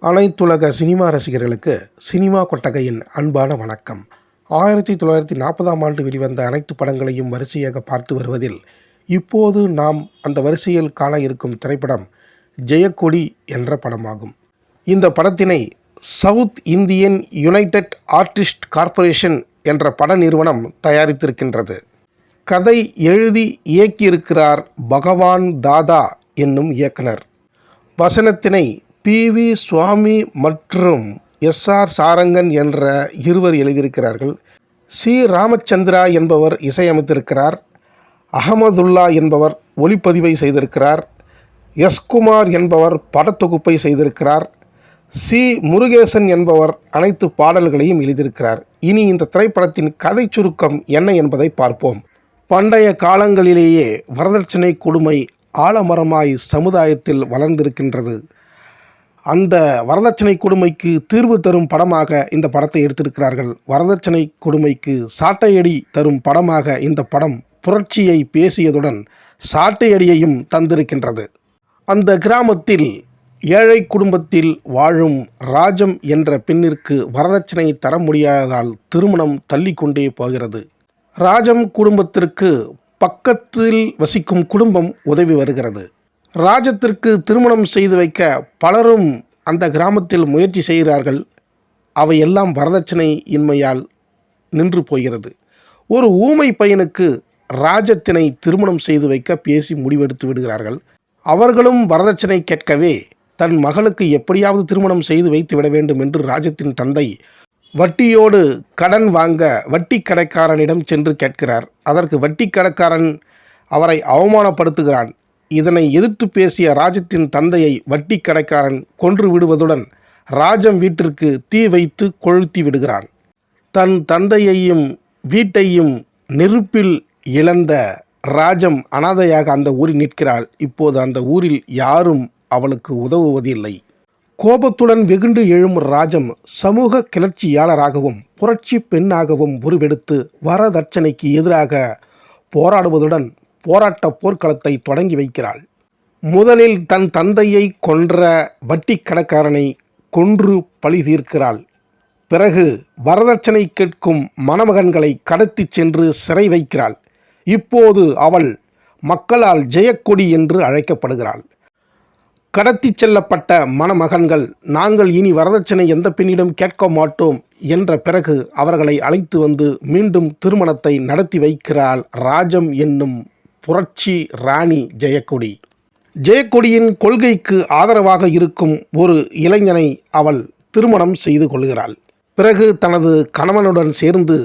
அனைத்துலக சினிமா ரசிகர்களுக்கு சினிமா கொட்டகையின் அன்பான வணக்கம். 1940ஆம் ஆண்டு வெளிவந்த அனைத்து படங்களையும் வரிசையாக பார்த்து வருவதில் இப்போது நாம் அந்த வரிசையில் காண இருக்கும் திரைப்படம் ஜெயக்கொடி என்ற படமாகும். இந்த படத்தினை south Indian united artist corporation என்ற பட நிறுவனம் தயாரித்திருக்கின்றது. கதை எழுதி இயக்கியிருக்கிறார் பகவான் தாதா என்னும் இயக்குனர். வசனத்தினை பி.வி. சுவாமி மற்றும் எஸ்.ஆர். சாரங்கன் என்ற இருவர் எழுதியிருக்கிறார்கள். சி. ராமச்சந்திரா என்பவர் இசையமைத்திருக்கிறார். அகமதுல்லா என்பவர் ஒளிப்பதிவை செய்திருக்கிறார். எஸ். குமார் என்பவர் படத்தொகுப்பை செய்திருக்கிறார். சி. முருகேசன் என்பவர் அனைத்து பாடல்களையும் எழுதியிருக்கிறார். இனி இந்த திரைப்படத்தின் கதை சுருக்கம் என்ன என்பதை பார்ப்போம். பண்டைய காலங்களிலேயே வரதட்சணை கொடுமை ஆலமரமாய் சமுதாயத்தில் வளர்ந்திருக்கின்றது. அந்த வரதட்சணை கொடுமைக்கு தீர்வு தரும் படமாக இந்த படத்தை எடுத்திருக்கிறார்கள். வரதட்சணை கொடுமைக்கு சாட்டையடி தரும் படமாக இந்த படம் புரட்சியை பேசியதுடன் சாட்டையடியையும் தந்திருக்கின்றது. அந்த கிராமத்தில் ஏழை குடும்பத்தில் வாழும் ராஜம் என்ற பெண்ணிற்கு வரதட்சணை தர முடியாததால் திருமணம் தள்ளி கொண்டே போகிறது. ராஜம் குடும்பத்திற்கு பக்கத்தில் வசிக்கும் குடும்பம் உதவி வருகிறது. ராஜத்திற்கு திருமணம் செய்து வைக்க பலரும் அந்த கிராமத்தில் முயற்சி செய்கிறார்கள். அவையெல்லாம் வரதட்சணை இன்மையால் நின்று போகிறது. ஒரு ஊமை பையனுக்கு ராஜத்தினை திருமணம் செய்து வைக்க பேசி முடிவெடுத்து விடுகிறார்கள். அவர்களும் வரதட்சணை கேட்கவே தன் மகளுக்கு எப்படியாவது திருமணம் செய்து வைத்து விட வேண்டும் என்று ராஜத்தின் தந்தை வட்டியோடு கடன் வாங்க வட்டி கடைக்காரனிடம் சென்று கேட்கிறார். அதற்கு வட்டி கடைக்காரன் அவரை அவமானப்படுத்துகிறான். இதனை எதிர்த்து பேசிய ராஜத்தின் தந்தையை வட்டி கடைக்காரன் கொன்று விடுவதுடன் ராஜம் வீட்டிற்கு தீ வைத்து கொளுத்தி விடுகிறான். தன் தந்தையையும் வீட்டையும் நெருப்பில் இழந்த ராஜம் அனாதையாக அந்த ஊரில் நிற்கிறாள். இப்போது அந்த ஊரில் யாரும் அவளுக்கு உதவுவதில்லை. கோபத்துடன் வெகுண்டு எழும் ராஜம் சமூக கிளர்ச்சியாளராகவும் புரட்சி பெண்ணாகவும் உருவெடுத்து வரதட்சணைக்கு எதிராக போராடுவதுடன் போராட்ட போர்க்களத்தை தொடங்கி வைக்கிறாள். முதலில் தன் தந்தையை கொன்ற வட்டி கடைக்காரனை கொன்று பழி தீர்க்கிறாள். பிறகு வரதட்சணை கேட்கும் மணமகன்களை கடத்தி சென்று சிறை வைக்கிறாள். இப்போது அவள் மக்களால் ஜெயக்கொடி என்று அழைக்கப்படுகிறாள். கடத்தி செல்லப்பட்ட மணமகன்கள் நாங்கள் இனி வரதட்சணை எந்த பெண்ணிடம் கேட்க மாட்டோம் என்ற பிறகு அவர்களை அழைத்து வந்து மீண்டும் திருமணத்தை நடத்தி வைக்கிறாள் ராஜம் என்னும் புரட்சி ராணி ஜெயக்கொடி. ஜெயக்கொடியின் கொள்கைக்கு ஆதரவாக இருக்கும் ஒரு இளைஞனை அவள் திருமணம் செய்து கொள்கிறாள். பிறகு தனது கணவனுடன் சேர்ந்து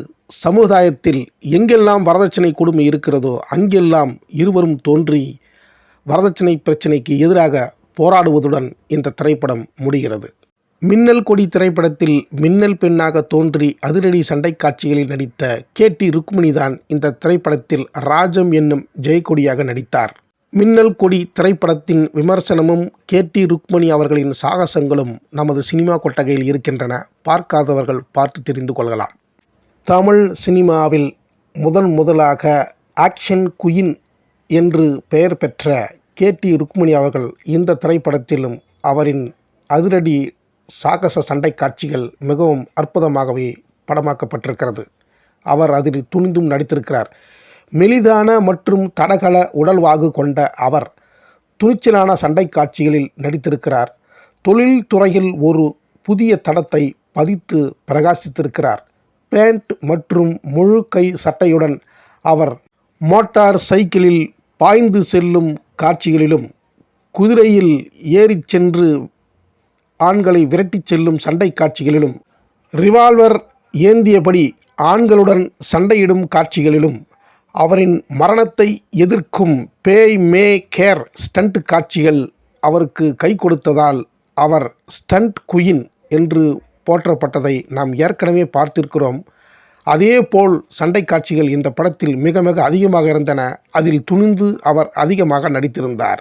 சமுதாயத்தில் எங்கெல்லாம் வரதட்சணை கொடுமை இருக்கிறதோ அங்கெல்லாம் இருவரும் தோன்றி வரதட்சணை பிரச்சனைக்கு எதிராக போராடுவதுடன் இந்த திரைப்படம் முடிகிறது. மின்னல் கொடி திரைப்படத்தில் மின்னல் பெண்ணாக தோன்றி அதிரடி சண்டை காட்சிகளில் நடித்த கே.டி. ருக்மிணி தான் இந்த திரைப்படத்தில் ராஜம் என்னும் ஜெயக்கொடியாக நடித்தார். மின்னல் கொடி திரைப்படத்தின் விமர்சனமும் கே.டி. ருக்மிணி அவர்களின் சாகசங்களும் நமது சினிமா கொட்டகையில் இருக்கின்றன. பார்க்காதவர்கள் பார்த்து தெரிந்து கொள்ளலாம். தமிழ் சினிமாவில் முதலாக ஆக்ஷன் குயின் என்று பெயர் பெற்ற கே.டி. ருக்மிணி அவர்கள் இந்த திரைப்படத்திலும் அவரின் அதிரடி சாகச சண்டை காட்சிகள் மிகவும் அற்புதமாகவே படமாக்கப்பட்டிருக்கிறது. அவர் அதில் துணிந்தும் நடித்திருக்கிறார். மெலிதான மற்றும் தடகள உடல்வாகு கொண்ட அவர் துணிச்சலான சண்டை காட்சிகளில் நடித்திருக்கிறார். தொழில்துறையில் ஒரு புதிய தடத்தை பதித்து பிரகாசித்திருக்கிறார். பேண்ட் மற்றும் முழு கை சட்டையுடன் அவர் மோட்டார் சைக்கிளில் பாய்ந்து செல்லும் காட்சிகளிலும் குதிரையில் ஏறிச் சென்று ஆண்களை விரட்டிச் செல்லும் சண்டை காட்சிகளிலும் ரிவால்வர் ஏந்தியபடி ஆண்களுடன் சண்டையிடும் காட்சிகளிலும் அவரின் மரணத்தை எதிர்க்கும் பேய் மே கேர் ஸ்டண்ட் காட்சிகள் அவருக்கு கை கொடுத்ததால் அவர் ஸ்டண்ட் குயின் என்று போற்றப்பட்டதை நாம் ஏற்கனவே பார்த்திருக்கிறோம். அதேபோல் சண்டை காட்சிகள் இந்த படத்தில் மிக மிக அதிகமாக இருந்தன. அதில் துணிந்து அவர் அதிகமாக நடித்திருந்தார்.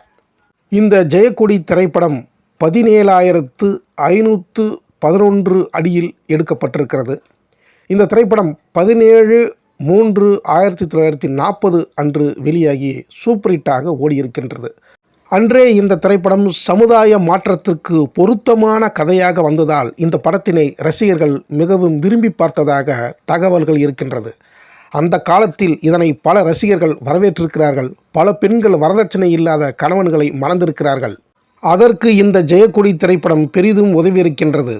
இந்த ஜெயக்கொடி திரைப்படம் 17,511 அடியில் எடுக்கப்பட்டிருக்கிறது. இந்த திரைப்படம் 17/3/1940 அன்று வெளியாகி சூப்பர் ஹிட்டாக ஓடியிருக்கின்றது. அன்றே இந்த திரைப்படம் சமுதாய மாற்றத்திற்கு பொருத்தமான கதையாக வந்ததால் இந்த படத்தினை ரசிகர்கள் மிகவும் விரும்பி பார்த்ததாக தகவல்கள் இருக்கின்றது. அந்த காலத்தில் இதனை பல ரசிகர்கள் வரவேற்றிருக்கிறார்கள். பல பெண்கள் வரதட்சணை இல்லாத கணவன்களை மணந்திருக்கிறார்கள். அதற்கு இந்த ஜெயக்கொடி திரைப்படம் பெரிதும் உதவியிருக்கின்றது.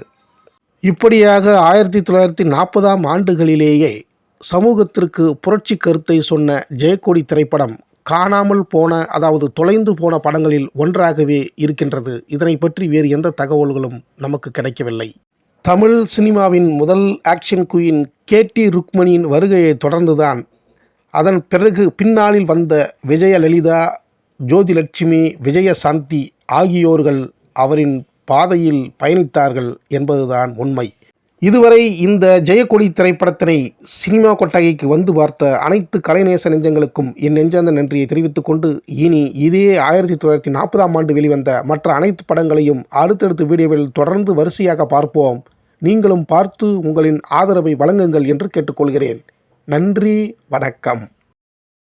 இப்படியாக 1940ஆம் ஆண்டுகளிலேயே சமூகத்திற்கு புரட்சி கருத்தை சொன்ன ஜெயக்கொடி திரைப்படம் காணாமல் போன, அதாவது தொலைந்து போன படங்களில் ஒன்றாகவே இருக்கின்றது. இதனை பற்றி வேறு எந்த தகவல்களும் நமக்கு கிடைக்கவில்லை. தமிழ் சினிமாவின் முதல் ஆக்ஷன் குயின் கேடி ருக்மணியின் வருகையை தொடர்ந்துதான் அதன் பிறகு பின்னாளில் வந்த விஜயலலிதா, ஜோதிலட்சுமி, விஜயசாந்தி ஆகியோர்கள் அவரின் பாதையில் பயணித்தார்கள் என்பதுதான் உண்மை. இதுவரை இந்த ஜெயக்கொடி திரைப்படத்தினை சினிமா கொட்டகைக்கு வந்து பார்த்த அனைத்து கலைநேச நெஞ்சங்களுக்கும் என் நெஞ்சார்ந்த நன்றியை தெரிவித்துக் கொண்டு, இனி இதே 1940ஆம் ஆண்டு வெளிவந்த மற்ற அனைத்து படங்களையும் அடுத்தடுத்த வீடியோவில் தொடர்ந்து வரிசையாக பார்ப்போம். நீங்களும் பார்த்து உங்களின் ஆதரவை வழங்குங்கள் என்று கேட்டுக்கொள்கிறேன். நன்றி, வணக்கம்.